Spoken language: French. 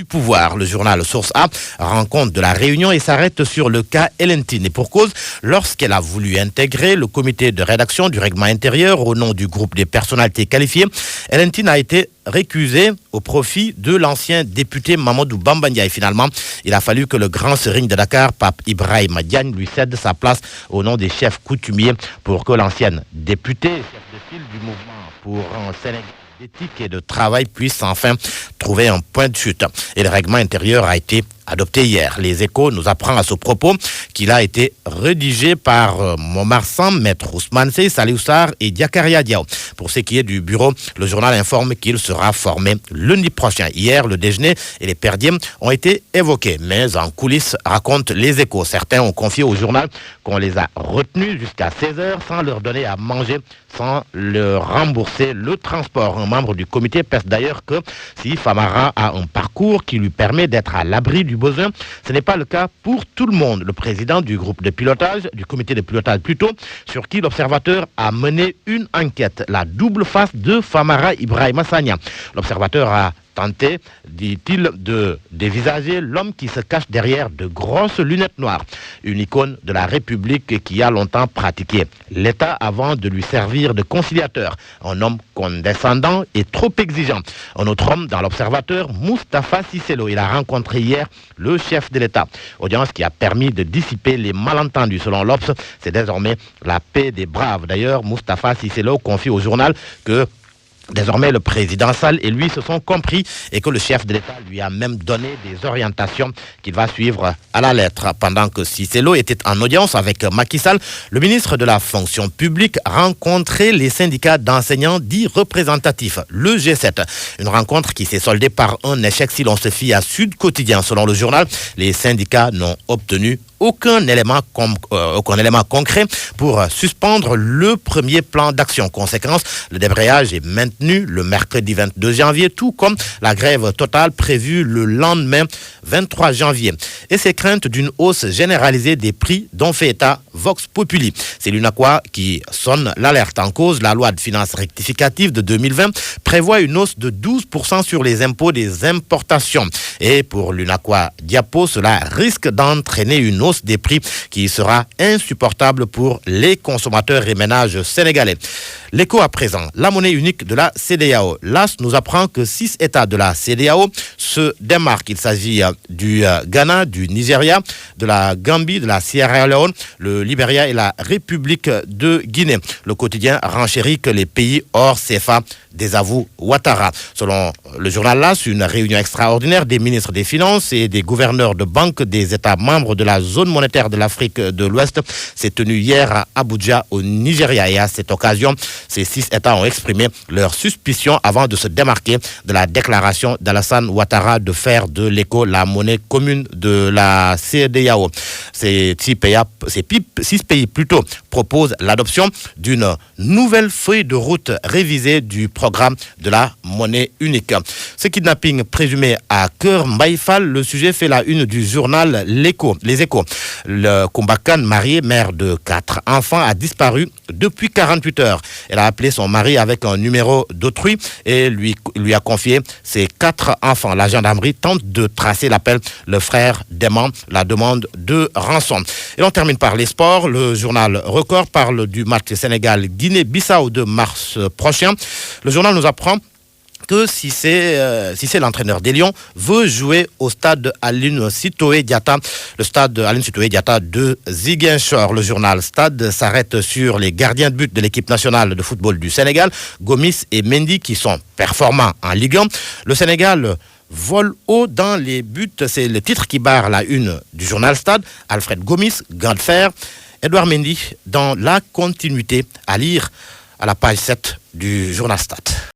du pouvoir. Le journal Source A rend compte de la réunion et s'arrête sur le cas Elentine. Et pour cause, lorsqu'elle a voulu intégrer le comité de rédaction du règlement intérieur au nom du groupe des personnalités qualifiées, Elentine a été récusée au profit de l'ancien député Mamadou Bamba Ndiaye. Finalement, il a fallu que le grand serigne de Dakar, Pape Ibrahima Diagne, lui cède sa place au nom des chefs coutumiers pour que l'ancienne députée, chef de file du mouvement pour un Sénégal d'éthique et de travail, puisse enfin trouver un point de chute. Et le règlement intérieur a été adopté hier. Les Échos nous apprend à ce propos qu'il a été rédigé par Momar Sam, Maître Ousmane Sey, Salih Oussar et Diakaria Diaw. Pour ce qui est du bureau, le journal informe qu'il sera formé lundi prochain. Hier, le déjeuner et les perdièmes ont été évoqués, mais en coulisses, racontent les Échos. Certains ont confié au journal qu'on les a retenus jusqu'à 16h sans leur donner à manger, sans leur rembourser le transport. Un membre du comité pèse d'ailleurs que si Famara a un parcours qui lui permet d'être à l'abri du besoin, ce n'est pas le cas pour tout le monde. Le président du groupe de pilotage, du comité de pilotage plutôt, sur qui l'observateur a mené une enquête, la double face de Famara Ibrahima Sagna. L'observateur a tenté, dit-il, de dévisager l'homme qui se cache derrière de grosses lunettes noires. Une icône de la République qui a longtemps pratiqué l'État avant de lui servir de conciliateur. Un homme condescendant et trop exigeant. Un autre homme dans l'observateur, Moustapha Cissé Lo. Il a rencontré hier le chef de l'État. Audience qui a permis de dissiper les malentendus. Selon l'Obs, c'est désormais la paix des braves. D'ailleurs, Moustapha Cissé Lo confie au journal que désormais, le président Sall et lui se sont compris et que le chef de l'État lui a même donné des orientations qu'il va suivre à la lettre. Pendant que Cissé Lo était en audience avec Macky Sall, le ministre de la fonction publique rencontrait les syndicats d'enseignants dits représentatifs, le G7. Une rencontre qui s'est soldée par un échec si l'on se fie à Sud Quotidien. Selon le journal, les syndicats n'ont obtenu aucun élément concret pour suspendre le premier plan d'action. Conséquence, le débrayage est maintenu le mercredi 22 janvier, tout comme la grève totale prévue le lendemain 23 janvier. Et ces craintes d'une hausse généralisée des prix dont fait état Vox Populi. C'est l'UNACOIS qui sonne l'alerte. En cause, la loi de finances rectificative de 2020 prévoit une hausse de 12% sur les impôts des importations. Et pour l'UNACOIS Diapo, cela risque d'entraîner une hausse des prix qui sera insupportable pour les consommateurs et ménages sénégalais. L'écho à présent, la monnaie unique de la CEDEAO. L'AS nous apprend que 6 États de la CEDEAO se démarquent. Il s'agit du Ghana, du Nigeria, de la Gambie, de la Sierra Leone, le Libéria et la République de Guinée. Le quotidien renchérit que les pays hors CFA désavouent Ouattara. Selon le journal LAS, une réunion extraordinaire des ministres des Finances et des gouverneurs de banques des États membres de la zone monétaire de l'Afrique de l'Ouest s'est tenue hier à Abuja, au Nigeria. Et à cette occasion, ces 6 États ont exprimé leur suspicion avant de se démarquer de la déclaration d'Alassane Ouattara de faire de l'éco la monnaie commune de la CEDEAO. Ces 6 pays plutôt proposent l'adoption d'une nouvelle feuille de route révisée du programme de la monnaie unique. Ce kidnapping présumé à Keur Mbaye-Fall, le sujet fait la une du journal Les Échos. Le Kumbakan, marié, mère de 4 enfants, a disparu depuis 48 heures. Elle a appelé son mari avec un numéro d'autrui et lui a confié ses 4 enfants. La gendarmerie tente de tracer l'appel. Le frère dément la demande de rançon. Et on termine par les sports. Le journal Record parle du match Sénégal-Guinée-Bissau de mars prochain. Le journal nous apprend que si c'est l'entraîneur des Lions, veut jouer au stade Aline Sitoé Diatta, le stade Aline Sitoé Diatta de Ziguinchor. Le journal Stade s'arrête sur les gardiens de but de l'équipe nationale de football du Sénégal, Gomis et Mendy, qui sont performants en Ligue 1. Le Sénégal vole haut dans les buts, c'est le titre qui barre la une du journal Stade. Alfred Gomis, gant de fer, Edouard Mendy dans la continuité, à lire à la page 7 du journal Stade.